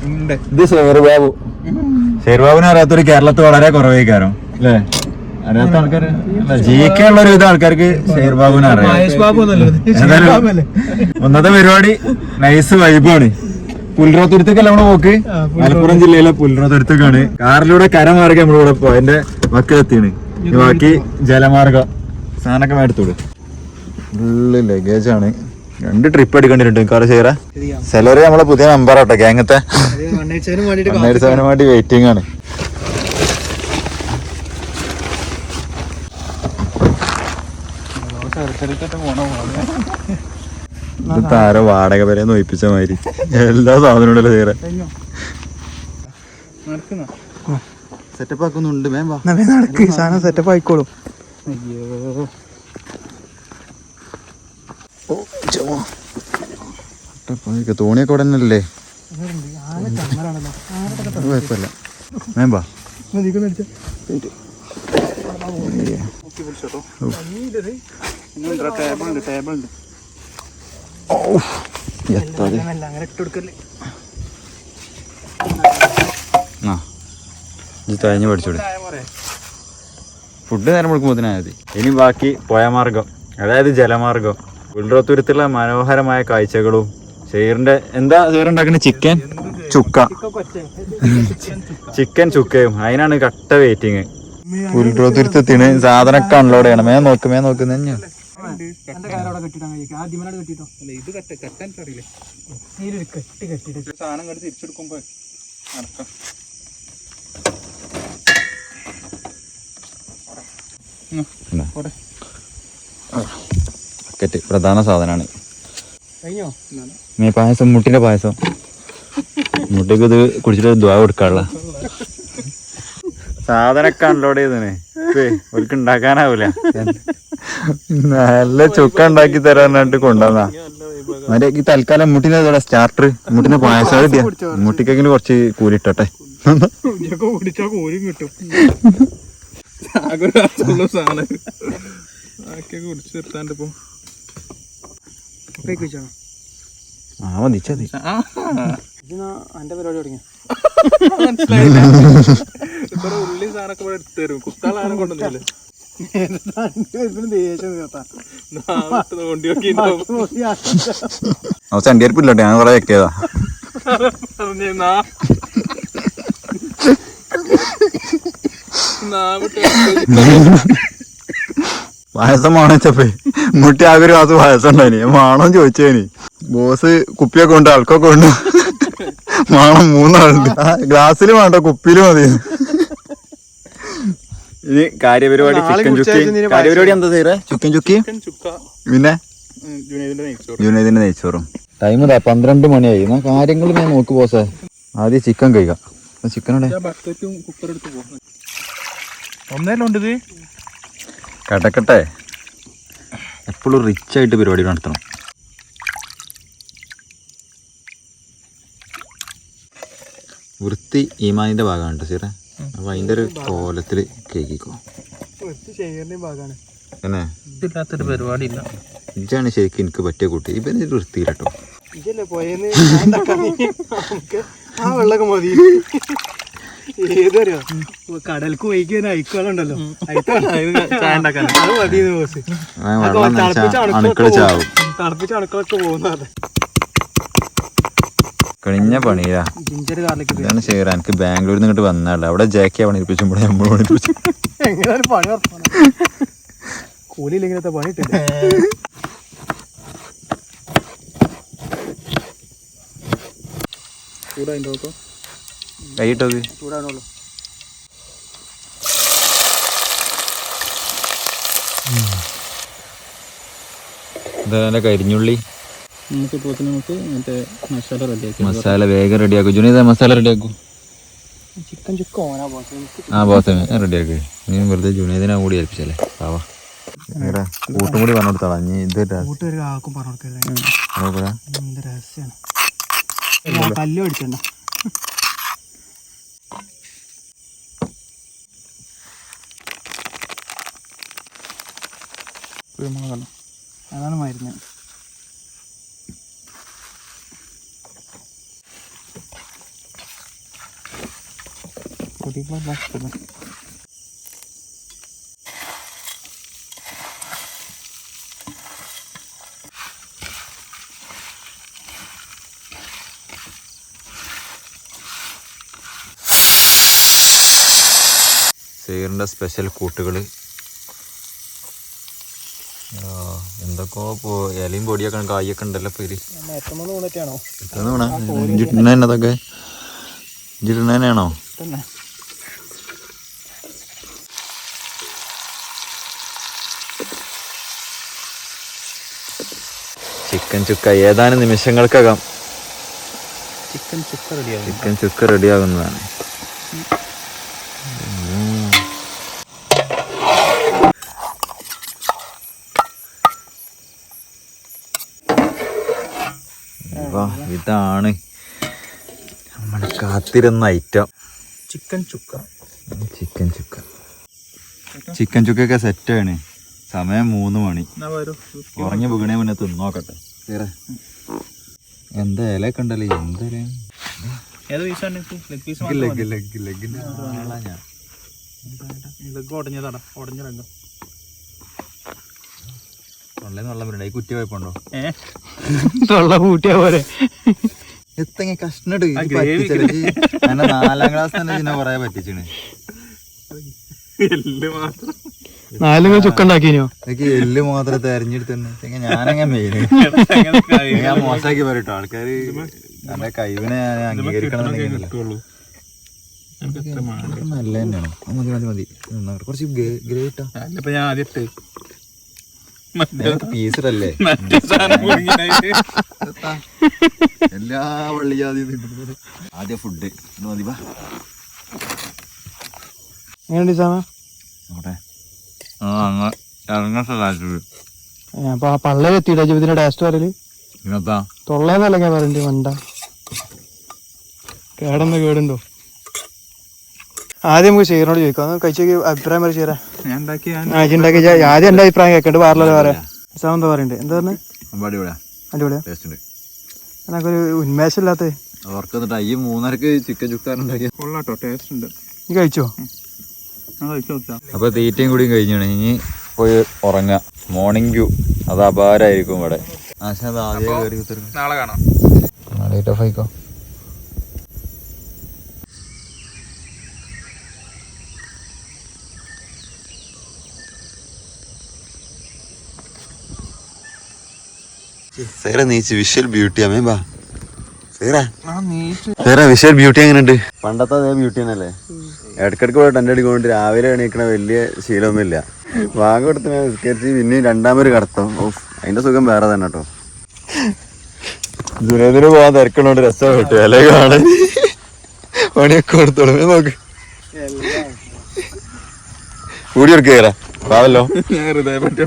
ഇത് ഷേർബാബു. ഷേർബാബുവിനെ അറിയാത്തൊരു കേരളത്തിൽ വളരെ കുറവായിക്കാരോ അല്ലേ? അറിയാത്ത ആൾക്കാർ GK ഉള്ള ഒരു വിധ ആൾക്കാർക്ക് ഷേർബാബുവിനെ അറിയാം. ഒന്നത്തെ പരിപാടി നൈസ് വൈബാണ്. പുൽറോത്തുരുത്തേക്കല്ല നമ്മള് പോക്ക്. മലപ്പുറം ജില്ലയിലെ പുൽറോത്തുരുത്തേക്കാണ്. കാറിലൂടെ കരമാർഗം നമ്മളിവിടെ പോ അതിന്റെ മക്കളെത്തിയാണ്. ബാക്കി ജലമാർഗം സാധനമൊക്കെ മേടത്തോട് ഫുള്ള് ലഗേജാണ്. 2 ട്രിപ്പ് അടിക്കേണ്ടിട്ടുണ്ട് കാറ് ചേരാ. സെലറി നമ്മളെ പുതിയ മെമ്പർ ആട്ടോ ഗ്യാങ്ങത്തെ. 187 വേണ്ടി വെയിറ്റിംഗ് ആണ്. താര വാടക വരെ നോയിപ്പിച്ച മാതിരി എല്ലാ സാധനവും ഉണ്ടല്ലോ ചേരാ. സെറ്റപ്പ് ആക്കുന്നുണ്ട്. സാധനം സെറ്റപ്പ് ആയിക്കോളും. തോണിയൊക്കെ ഇവിടെ തന്നെയല്ലേ? കുഴപ്പമില്ല. മേമ്പാ തഴഞ്ഞ് പഠിച്ചോളൂ. ഫുഡ് നേരം കൊടുക്കുമ്പോഴത്തേനാ മതി. ഇനി ബാക്കി പോയമാർഗം, അതായത് ജലമാർഗം. പുൽറോത്തുരുത്തുള്ള മനോഹരമായ കാഴ്ചകളും ഷെയറിന്റെ എന്താ ഷെയറുണ്ടാക്കുന്ന ചിക്കൻ ചുക്കയും അതിനാണ് കട്ട വെയിറ്റിങ്. പുൽറോത്തുരുത്തെത്തിന് സാധനമൊക്കെ അൺലോഡ് ചെയ്യണം. മേ നോക്ക് തന്നെ ബക്കറ്റ് പ്രധാന സാധനമാണ്. പായസം, മുട്ടിന്റെ പായസം. മുട്ടിക്ക് ഇത് കുടിച്ചിട്ട് ദ്വാ കൊടുക്കാനുള്ള സാധനമൊക്കെ അൺലോഡ് ചെയ്തേ. ഒരിക്കൽ ഉണ്ടാക്കാനാവൂല. നല്ല ചുക്ക ഉണ്ടാക്കി തരാനായിട്ട് കൊണ്ടുവന്നാ മറ്റേ ഈ തൽക്കാലം മുട്ടിനെ സ്റ്റാർട്ടർ, മുട്ടിന്റെ പായസം കിട്ടിയ മുട്ടിക്കെങ്കിലും കുറച്ച് കൂലിട്ടോട്ടെ. മതിച്ചതി എന്റെ പരിപാടി തുടങ്ങി. ഉള്ളി സാധനമൊക്കെ ഇവിടെ എടുത്തു തരും. കുത്താളാരും കൊണ്ടുവന്നില്ല. ചണ്ടിയരിപ്പില്ലോട്ടെ, ഞാൻ കുറെ വെക്കിയതാ. പായസം വാണിച്ചപ്പേ മുട്ടി ആകെ ഒരു മാസം പായസം ഉണ്ടായിനി. മാണം ചോദിച്ചേനി. ബോസ് കുപ്പിയൊക്കെ ഉണ്ട്, ആൾക്കൊക്കെ ഉണ്ട്. മാണം 3 ആളുണ്ട്. ഗ്ലാസ്സിൽ വേണ്ട, കുപ്പിയില് മതി. ഇനി കാര്യപരിപാടി ചിക്കൻ ചുക്കി. കാര്യപരിപാടി എന്താ ചെയ്യേ? ചിക്കൻ ചുക്കി, പിന്നെ ജുനൈദിന്റെ നെയ്ച്ചോറും. ടൈം 12 മണിയായി. എന്നാ കാര്യങ്ങൾ ഞാൻ നോക്ക് ബോസേ. ആദ്യം ചിക്കൻ കഴിക്കാം. ചിക്കനോടെ കടക്കട്ടെ. എപ്പോഴും റിച്ച് ആയിട്ട് പരിപാടി നടത്തണം. വൃത്തി ഈമാനിന്റെ ഭാഗമാണ് സീറ. അപ്പൊ അതിന്റെ ഒരു കോലത്തില് കേക്കിക്കോ. പിന്നെ പരിപാടി ഇല്ല. ഇതാണ് ശരിക്കും എനിക്ക് പറ്റിയ കുട്ടി. ഇവന് വൃത്തിയിട്ടോ. വെള്ളമൊക്കെ മതി. ഏതറിയോ, കടൽക്ക് വൈകിയ അയക്കുകളുണ്ടല്ലോ, തിളപ്പിച്ച അണുക്കളൊക്കെ പോകുന്നത് കഴിഞ്ഞ പണിയാ. ഇതാണ് ശരി. എനിക്ക് ബാംഗ്ലൂരിൽ നിന്ന് ഇങ്ങോട്ട് വന്നാളെ. അവിടെ ജാക്കിയാ പണിപ്പിച്ചുമ്പോൾ നമ്മൾ പണിപ്പിച്ചു. എങ്ങനെയാണ് പണി കൂലിയില്ലെങ്കിലത്തെ പണി ഇട്ടില്ല. ചൂടായിട്ടോ കൈയിട്ടോ ചൂടാണല്ലോ. എന്താ കരിഞ്ഞുള്ളി മസാല വേഗം റെഡിയാക്കും. ജുനൈദ മസാല റെഡിയാക്കും. ചിക്കൻ ചുക്ക ബോസ് റെഡിയാക്ക്. നീ വെറുതെ ജുനൈദിനെ കൂടി ഏൽപ്പിച്ചല്ലേ. പാവാ കൂട്ടും കൂടി പറഞ്ഞു കൊടുത്താളാ. നീ ഇത് ആർക്കും പറഞ്ഞു രഹസ്യാണ്. കല്ല് മേടിച്ചണ്ട. അതാണ് മരുന്ന്. സേറിൻ്റെ സ്പെഷ്യൽ കൂട്ടുകൾ എന്തൊക്കെയോ ഇലയും പൊടിയൊക്കെ കായൊക്കെ ഉണ്ടല്ലോ പേര് ഇഞ്ചിട്ടുന്നതൊക്കെ ഇഞ്ചിട്ടുന്നതന്നെയാണോ? ചിക്കൻ ചുക്ക ഏതാനും നിമിഷങ്ങൾക്കകം ചിക്കൻ ചുക്ക റെഡിയാകുന്നതാണ്. ഇതാണ് നമ്മൾ കാത്തിരുന്ന ഐറ്റം ചിക്കൻ ചുക്ക. ചിക്കൻ ചുക്കൊക്കെ സെറ്റാണ്. സമയം 3 മണി. ഉറങ്ങി വീണേ മുന്നേ തിന്നോക്കട്ടെ. എന്താ ഇലയൊക്കെ ഉണ്ടല്ലോ. എന്താ കുറ്റി പോയപ്പോണ്ടോ കൂട്ടിയാ പോലെ എത്തങ്ങ കഷ്ണട് 4ാം ക്ലാസ് തന്നെ ഇതിനെ കൊറേ പറ്റിച്ചാണ്. 4 ചുക്ക ഉണ്ടാക്കിനോ? എല്ല് മാത്രം തെരഞ്ഞെടുത്തന്നെ ഞാനങ്ങ മെയിന് ഞാൻ മോശമാക്കി പറയട്ടോ. ആൾക്കാര് നല്ല കഴിവിനെ ഞാൻ അംഗീകരിക്കണം. നല്ല തന്നെയാണോ? മതി കുറച്ച് ഗ്രേറ്റാ. ഞാൻ ആദ്യത്തെ പീസറല്ലേ എല്ലാ വള്ളിജാതി. ആദ്യം ഫുഡ് മതി. പള്ളലെത്തിയിട്ടാ ജീവിതത്തിന്റെ ടേസ്റ്റ് പറയല്. തൊള്ളേന്നല്ല ഞാൻ പറയണ്ട്. വണ്ട കേടുണ്ടോ? ആദ്യം നമുക്ക് ഷെയറിനോട് ചോദിക്കാം. കഴിച്ചേക്ക് അഭിപ്രായം പറ ചേരാ. ഉണ്ടാക്കി ആദ്യം എന്റെ അഭിപ്രായം കേൾക്കണ്ട്. പാർലല്ലോ പറയാ. സാം എന്താ പറയണ്ടേ? എന്താ പറഞ്ഞേ? അടിപൊളിയാ. എനിക്കൊരു ഉന്മേഷം ഇല്ലാത്ത ചിക്കൻ ചുക്കാറുണ്ടാക്കിയ നീ കഴിച്ചോ? അപ്പൊ തീറ്റയും കൂടിയും കഴിഞ്ഞാണ്. ഇനി പോയി ഉറങ്ങാം. മോർണിംഗ് വ്യൂ അത് അപാരായിരിക്കും ഇവിടെ. നാളെ കാണാം. ആയിക്കോ. വിഷ്വൽ ബ്യൂട്ടി അമ്മേ ബാ. വിഷ്വൽ ബ്യൂട്ടി എങ്ങനെയുണ്ട്? പണ്ടത്തെ അതേ ബ്യൂട്ടി തന്നെയല്ലേ? ഇടക്കിടക്ക് പോയിട്ട് എൻ്റെ അടിക്കൊണ്ട് രാവിലെ എണീക്കണ വലിയ ശീലമൊന്നുമില്ല. വാങ്ങ കൊടുത്ത് നിസ്കരിച്ച് പിന്നെ 2ാമൊരു കടത്തം. അതിന്റെ സുഖം വേറെ തന്നെ കേട്ടോ. ദുരേതിന് പോകാൻ തിരക്കണോണ്ട് രസം കിട്ടും. അല്ലേ കാണാൻ പണിയൊക്കെ കൊടുത്തോളൂ. നോക്ക് കൂടി എടുക്കുകയറാ പാവല്ലോ. ഹൃദയപ്പെട്ട്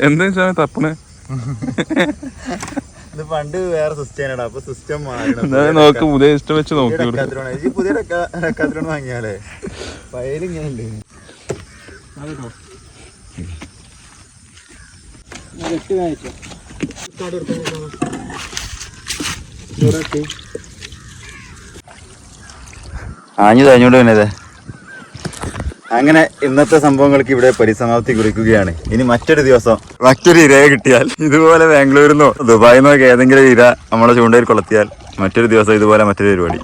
എന്താ തപ്പണേ? ഇത് പണ്ട് വേറെ സിസ്റ്റം. അപ്പൊ സിസ്റ്റം നോക്ക് പുതിയ സിസ്റ്റം വെച്ച് നോക്കി. പുതിയ റെക്കാത്തിലോണ് വാങ്ങിയാലേ പയലിങ്ങനല്ലേ? ആഞ്ഞു തഞ്ഞോണ്ട് തന്നെ. അങ്ങനെ ഇന്നത്തെ സംഭവങ്ങൾക്ക് ഇവിടെ പരിസമാപ്തി കുറിക്കുകയാണ്. ഇനി മറ്റൊരു ദിവസം മറ്റൊരു ഇരയെ കിട്ടിയാൽ, ഇതുപോലെ ബാംഗ്ലൂരിൽ നിന്നോ ദുബായിൽ നിന്നോ ഏതെങ്കിലും ഇര നമ്മളെ ചൂണ്ടയിൽ കൊളത്തിയാൽ മറ്റൊരു ദിവസം ഇതുപോലെ മറ്റൊരു പരിപാടി.